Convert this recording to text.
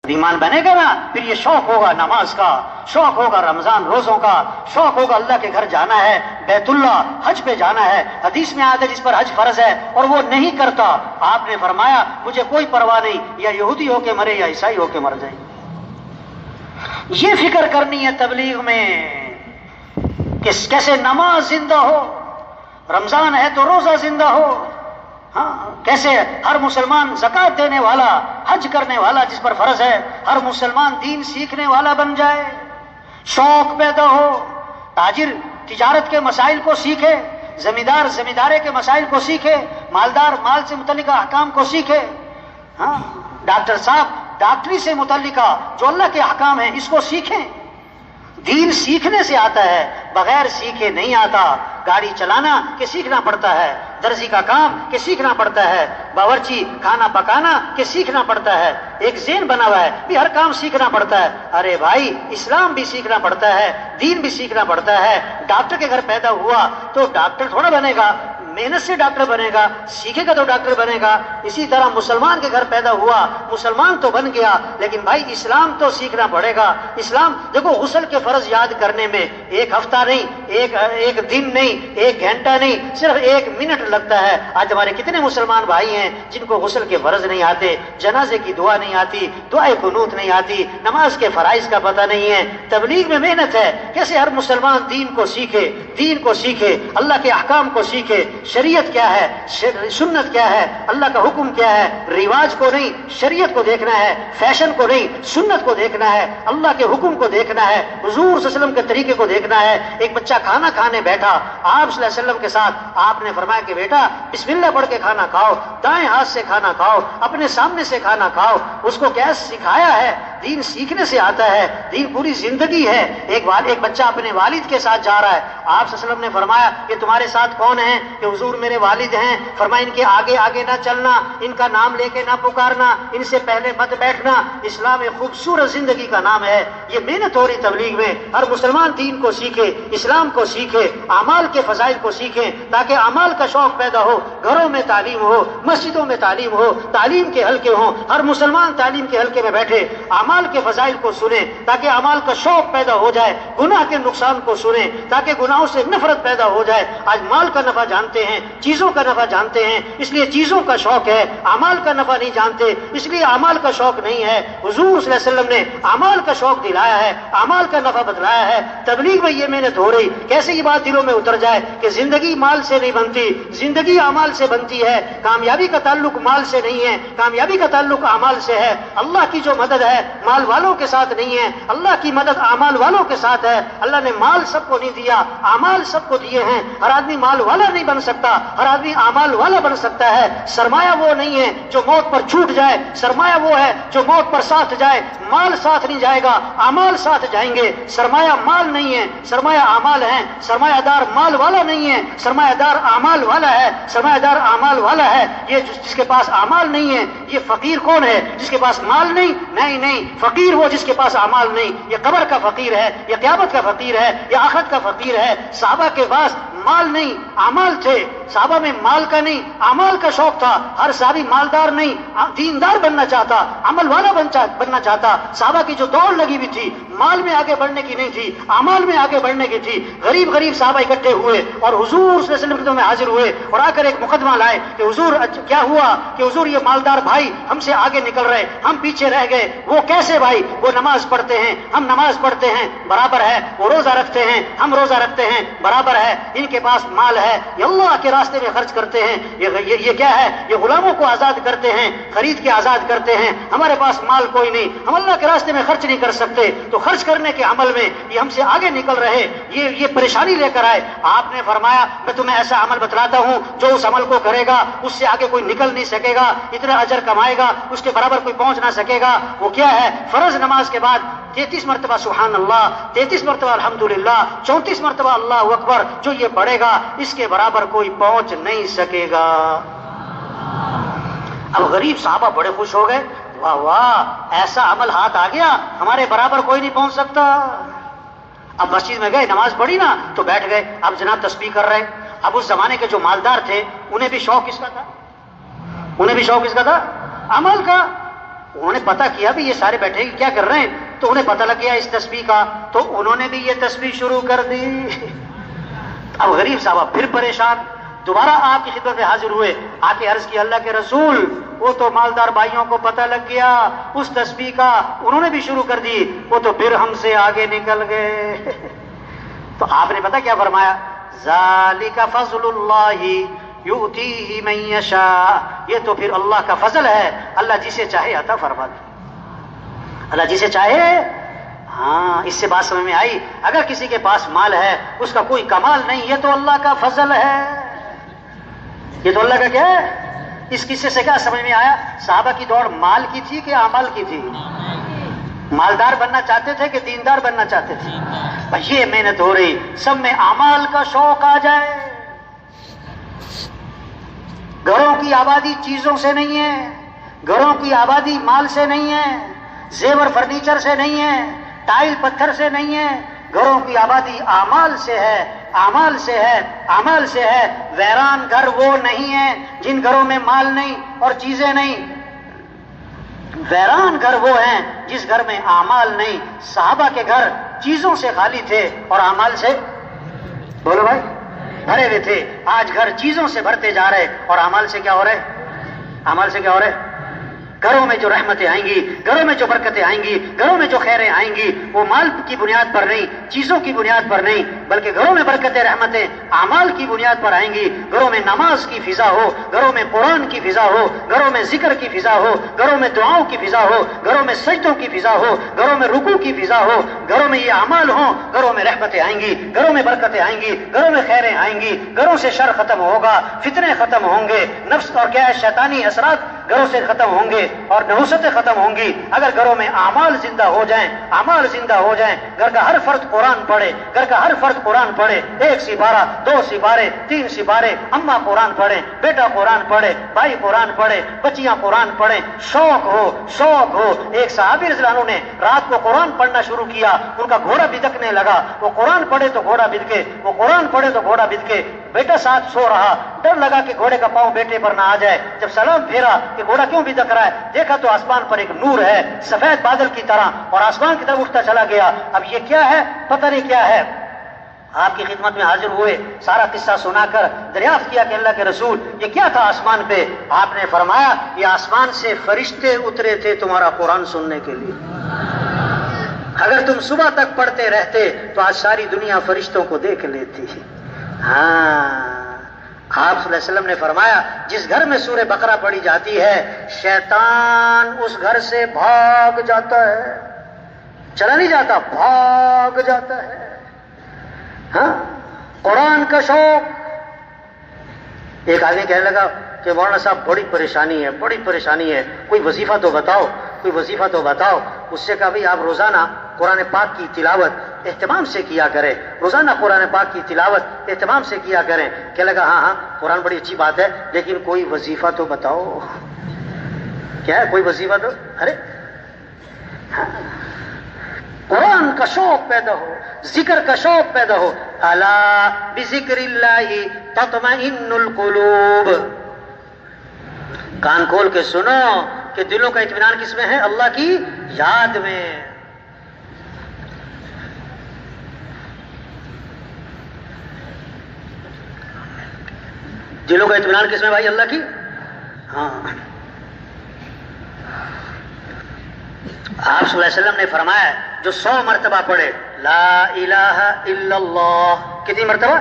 ایمان بنے گا نا پھر یہ شوق ہوگا نماز کا، شوق ہوگا رمضان روزوں کا، شوق ہوگا اللہ کے گھر جانا ہے، بیت اللہ حج پہ جانا ہے۔ حدیث میں آتا ہے جس پر حج فرض ہے اور وہ نہیں کرتا، آپ نے فرمایا مجھے کوئی پرواہ نہیں، یا یہودی ہو کے مرے یا عیسائی ہو کے مر جائے۔ یہ فکر کرنی ہے تبلیغ میں کہ کیسے نماز زندہ ہو، رمضان ہے تو روزہ زندہ ہو، ہاں کیسے ہر مسلمان زکات دینے والا، حج کرنے والا جس پر فرض ہے، ہر مسلمان دین سیکھنے والا بن جائے، شوق پیدا ہو، تاجر تجارت کے مسائل کو سیکھے، زمیندار زمیندارے کے مسائل کو سیکھے، مالدار مال سے متعلقہ احکام کو سیکھے، ہاں ڈاکٹر صاحب ڈاکٹری سے متعلقہ جو اللہ کے احکام ہیں اس کو سیکھیں۔ دین سیکھنے سے آتا ہے، بغیر سیکھے نہیں آتا۔ گاڑی چلانا کہ سیکھنا پڑتا ہے، درزی کا کام کہ سیکھنا پڑتا ہے، باورچی کھانا پکانا کہ سیکھنا پڑتا ہے۔ ایک ذہن بنا ہوا ہے بھی ہر کام سیکھنا پڑتا ہے۔ ارے بھائی اسلام بھی سیکھنا پڑتا ہے، دین بھی سیکھنا پڑتا ہے۔ ڈاکٹر کے گھر پیدا ہوا تو ڈاکٹر تھوڑا بنے گا، محنت سے ڈاکٹر بنے گا، سیکھے گا تو ڈاکٹر بنے گا۔ اسی طرح مسلمان کے گھر پیدا ہوا، مسلمان تو بن گیا، لیکن بھائی اسلام تو سیکھنا پڑے گا۔ اسلام دیکھو غسل کے فرض یاد کرنے میں ایک ہفتہ نہیں، ایک دن نہیں، ایک گھنٹہ نہیں، صرف 1 منٹ لگتا ہے۔ آج ہمارے کتنے مسلمان بھائی ہیں جن کو غسل کے فرض نہیں آتے، جنازے کی دعا نہیں آتی، دعائے قنوت نہیں آتی، نماز کے فرائض کا پتہ نہیں ہے۔ تبلیغ میں محنت ہے، کیسے ہر مسلمان دین کو سیکھے، دین کو سیکھے، اللہ کے احکام کو سیکھے، شریعت کیا ہے، سنت کیا ہے، اللہ کا حکم کیا ہے۔ رواج کو نہیں، شریعت کو دیکھنا ہے، فیشن کو نہیں، سنت کو دیکھنا ہے، اللہ کے حکم کو دیکھنا ہے، حضور صلی اللہ علیہ وسلم کے طریقے کو دیکھنا ہے۔ ایک بچہ کھانا کھانے بیٹھا، آپ صلی اللہ علیہ وسلم کے ساتھ، آپ نے فرمایا کہ بیٹا بسم اللہ پڑھ کے کھانا کھاؤ، دائیں ہاتھ سے کھانا کھاؤ، اپنے سامنے سے کھانا کھاؤ۔ اس کو کیا سکھایا ہے؟ دین سیکھنے سے آتا ہے، دین پوری زندگی ہے۔ ایک بچہ اپنے والد کے ساتھ جا رہا ہے، آپ صلی اللہ علیہ وسلم نے فرمایا کہ تمہارے ساتھ کون ہیں؟ کہ حضور میرے والد ہیں۔ فرمایا ان کے آگے آگے نہ چلنا، ان کا نام لے کے نہ پکارنا، ان سے پہلے مت بیٹھنا۔ اسلام ایک خوبصورت زندگی کا نام ہے۔ یہ محنت ہو رہی تبلیغ میں، ہر مسلمان دین کو سیکھے، اسلام کو سیکھے، اعمال کے فضائل کو سیکھیں، تاکہ اعمال کا شوق پیدا ہو، گھروں میں تعلیم ہو، مسجدوں میں تعلیم ہو، تعلیم کے حلقے ہوں، ہر مسلمان تعلیم کے حلقے میں بیٹھے، اعمال کے فضائل کو سنیں تاکہ اعمال کا شوق پیدا ہو جائے، گناہ کے نقصان کو سنیں تاکہ گناہوں سے نفرت پیدا ہو جائے۔ آج مال کا نفع جانتے ہیں، چیزوں کا نفع جانتے ہیں، اس لیے چیزوں کا شوق ہے، اعمال کا نفع نہیں جانتے، اس لیے اعمال کا شوق نہیں ہے۔ حضور صلی اللہ علیہ وسلم نے اعمال کا شوق دلایا ہے، اعمال کا نفع بتلایا ہے۔ تبلیغ میں یہ محنت ہو رہی، کیسے یہ بات دلوں میں اتر جائے کہ زندگی مال سے نہیں بنتی، زندگی اعمال سے بنتی ہے۔ کامیابی کا تعلق مال سے نہیں ہے، کامیابی کا تعلق اعمال سے ہے۔ اللہ کی جو مدد ہے مال والوں کے ساتھ نہیں ہے، اللہ کی مدد اعمال والوں کے ساتھ ہے۔ اللہ نے مال سب کو نہیں دیا، اعمال سب کو دیے ہیں۔ ہر آدمی مال والا نہیں بن سکتا، ہر آدمی اعمال والا بن سکتا ہے۔ سرمایہ وہ نہیں ہے جو موت پر چھوٹ جائے، سرمایہ وہ ہے جو موت پر ساتھ جائے۔ مال ساتھ نہیں جائے گا، اعمال ساتھ جائیں گے۔ سرمایہ مال نہیں ہے، سرمایہ اعمال ہے۔ سرمایہ دار مال والا نہیں ہے، سرمایہ دار اعمال والا ہے، سرمایہ دار اعمال والا ہے۔ یہ جس کے پاس اعمال نہیں ہے، یہ فقیر کون ہے؟ جس کے پاس مال نہیں، نہیں فقیر وہ جس کے پاس اعمال نہیں۔ یہ قبر کا فقیر ہے، یہ قیامت کا فقیر ہے، یہ آخرت کا فقیر ہے۔ صحابہ کے پاس مال نہیں، اعمال تھے۔ صحابہ میں مال کا نہیں، اعمال کا شوق تھا۔ ہر صحابی مالدار نہیں، دیندار بننا چاہتا، عمل والا بننا چاہتا۔ صحابہ کی جو دوڑ لگی ہوئی تھی مال میں آگے بڑھنے کی نہیں تھی، اعمال میں آگے بڑھنے کی تھی۔ غریب صحابہ اکٹھے ہوئے اور حضور صلی اللہ علیہ وسلم کے خدمت میں حاضر ہوئے اور آ کر ایک مقدمہ لائے کہ حضور کیا ہوا؟ کہ حضور یہ مالدار بھائی ہم سے آگے نکل رہے، ہم پیچھے رہ گئے۔ وہ کیسے بھائی؟ وہ نماز پڑھتے ہیں، ہم نماز پڑھتے ہیں، برابر ہے۔ وہ روزہ رکھتے ہیں، ہم روزہ رکھتے ہیں، برابر ہے۔ ان کے پاس مال ہے، یہ اللہ کے راستے میں خرچ کرتے ہیں۔ یہ کیا ہے؟ یہ غلاموں کو آزاد کرتے ہیں، خرید کے آزاد کرتے ہیں۔ ہمارے پاس مال کوئی نہیں، ہم اللہ کے راستے میں خرچ نہیں کر سکتے، تو خرچ کرنے کے عمل میں یہ ہم سے آگے نکل رہے، یہ پریشانی لے کر آئے۔ آپ نے فرمایا میں تمہیں ایسا عمل بتلاتا ہوں جو اس عمل کو کرے گا اس سے آگے کوئی نکل نہیں سکے گا، اتنا اجر کمائے گا، اس کے برابر کوئی پہنچ نہ سکے گا۔ وہ کیا ہے؟ فرض نماز کے بعد 33 مرتبہ سبحان اللہ، 33 مرتبہ الحمدللہ، 34 مرتبہ اللہ اکبر، جو یہ پڑھے گا اس کے برابر کوئی پہنچ نہیں سکے گا۔ اب غریب صحابہ بڑے خوش ہو گئے، واہ واہ ایسا عمل ہاتھ آ گیا، ہمارے برابر کوئی نہیں پہنچ سکتا۔ اب مسجد میں گئے، نماز پڑھی نا تو بیٹھ گئے، اب جناب تسبیح کر رہے۔ اب اس زمانے کے جو مالدار تھے انہیں بھی شوق کس کا تھا؟ انہیں بھی شوق کس کا تھا؟ عمل کا۔ انہوں نے پتہ کیا بھی یہ سارے بیٹھے کیا کر رہے ہیں، تو انہیں پتہ لگ گیا اس تسبیح کا، تو انہوں نے بھی یہ تسبیح شروع کر دی۔ اب غریب صاحب پھر پریشان، دوبارہ آپ کی خدمت میں حاضر ہوئے، آ کے عرض کی اللہ کے رسول وہ تو مالدار بھائیوں کو پتہ لگ گیا اس تسبیح کا، انہوں نے بھی شروع کر دی، وہ تو پھر ہم سے آگے نکل گئے۔ تو آپ نے پتہ کیا فرمایا؟ ذالک فضل اللہ یؤتیہ من یشاء، یہ تو پھر اللہ کا فضل ہے، اللہ جسے چاہے عطا فرما دے، اللہ جسے چاہے۔ ہاں اس سے بات سمجھ میں آئی؟ اگر کسی کے پاس مال ہے اس کا کوئی کمال نہیں، یہ تو اللہ کا فضل ہے، یہ تو اللہ کا کیا ہے؟ اس قصے سے کیا سمجھ میں آیا؟ صحابہ کی دوڑ مال کی تھی کہ اعمال کی تھی؟ مالدار بننا چاہتے تھے کہ دیندار بننا چاہتے تھے؟ بس یہ محنت ہو رہی، سب میں اعمال کا شوق آ جائے۔ گھروں کی آبادی چیزوں سے نہیں ہے، گھروں کی آبادی مال سے نہیں ہے، زیور فرنیچر سے نہیں ہے، ٹائل پتھر سے نہیں ہے، گھروں کی آبادی اعمال سے ہے، اعمال سے ہے، اعمال سے ہے۔ ویران گھر وہ نہیں ہے جن گھروں میں مال نہیں اور چیزیں نہیں، ویران گھر وہ ہیں جس گھر میں اعمال نہیں۔ صحابہ کے گھر چیزوں سے خالی تھے اور اعمال سے، بولو بھائی، بھرے ہوئے تھے۔ آج گھر چیزوں سے بھرتے جا رہے اور اعمال سے کیا ہو رہے؟ اعمال سے کیا ہو رہے؟ گھروں میں جو رحمتیں آئیں گی، گھروں میں جو برکتیں آئیں گی، گھروں میں جو خیریں آئیں گی، وہ مال کی بنیاد پر نہیں، چیزوں کی بنیاد پر نہیں، بلکہ گھروں میں برکتیں رحمتیں اعمال کی بنیاد پر آئیں گی۔ گھروں میں نماز کی فضا ہو، گھروں میں قرآن کی فضا ہو، گھروں میں ذکر کی فضا ہو، گھروں میں دعاؤں کی فضا ہو، گھروں میں سجدوں کی فضا ہو، گھروں میں رکوع کی فضا ہو، گھروں میں یہ اعمال ہوں، گھروں میں رحمتیں آئیں گی، گھروں میں برکتیں آئیں گی، گھروں میں خیریں آئیں گی، گھروں سے شر ختم ہوگا، فتنے ختم ہوں گے، نفس اور کیا ہے شیطانی اثرات گھروں سے ختم ہوں گے اور نحوستیں ختم ہوں گی۔ اگر گھروں میں اعمال زندہ ہو جائیں، اعمال زندہ ہو جائیں، گھر کا ہر فرد قرآن پڑھے، گھر کا ہر فرد قرآن پڑھے، 1 سپارہ 2 سپارے 3 سپارے، اماں قرآن پڑھے، بیٹا قرآن پڑھے، بھائی قرآن پڑھے، بچیاں قرآن پڑھیں، شوق ہو، شوق ہو۔ ایک صحابی رضی اللہ عنہ نے رات کو قرآن پڑھنا شروع کیا، ان کا گھوڑا بھدکنے لگا، وہ قرآن پڑھے تو گھوڑا بھدکے، وہ قرآن پڑھے تو گھوڑا بھدکے۔ بیٹا ساتھ سو رہا، ڈر لگا کہ گھوڑے کا پاؤں بیٹے پر نہ آ جائے۔ جب سلام پھیرا کہ گھوڑا کیوں بھدک رہا ہے، دیکھا تو آسمان پر ایک نور ہے سفید بادل کی طرح اور آسمان کی طرف اٹھتا چلا گیا۔ اب یہ کیا ہے؟ پتہ نہیں کیا ہے۔ آپ کی خدمت میں حاضر ہوئے، سارا قصہ سنا کر دریافت کیا کہ اللہ کے رسول یہ کیا تھا آسمان پہ؟ آپ نے فرمایا یہ آسمان سے فرشتے اترے تھے تمہارا قرآن سننے کے لیے۔ اگر تم صبح تک پڑھتے رہتے تو آج ساری دنیا فرشتوں کو دیکھ لیتی۔ ہاں آپ صلی اللہ علیہ وسلم نے فرمایا جس گھر میں سورہ بقرہ پڑھی جاتی ہے شیطان اس گھر سے بھاگ جاتا ہے، چلا نہیں جاتا، بھاگ جاتا ہے۔ ہاں قرآن کا شوق۔ ایک آدمی کہنے لگا کہ مولانا صاحب بڑی پریشانی ہے، بڑی پریشانی ہے، کوئی وظیفہ تو بتاؤ، کوئی وظیفہ تو بتاؤ۔ اس سے کہا بھئی آپ روزانہ قرآن پاک کی تلاوت اہتمام سے کیا کریں، روزانہ قرآن پاک کی تلاوت اہتمام سے کیا کریں۔ کہنے لگا ہاں قرآن بڑی اچھی بات ہے لیکن کوئی وظیفہ تو بتاؤ۔ کیا ہے کوئی وظیفہ تو؟ ارے قرآن کا شوق پیدا ہو، ذکر کا شوق پیدا ہو۔ الا بذکر اللہ تطمئن القلوب۔ کان کھول کے سنو کہ دلوں کا اطمینان کس میں ہے؟ اللہ کی یاد میں۔ دلوں کا اطمینان کس میں بھائی؟ اللہ کی۔ ہاں آپ صلی اللہ علیہ وسلم نے فرمایا جو 100 مرتبہ پڑھے لا الہ الا اللہ، کتنی مرتبہ؟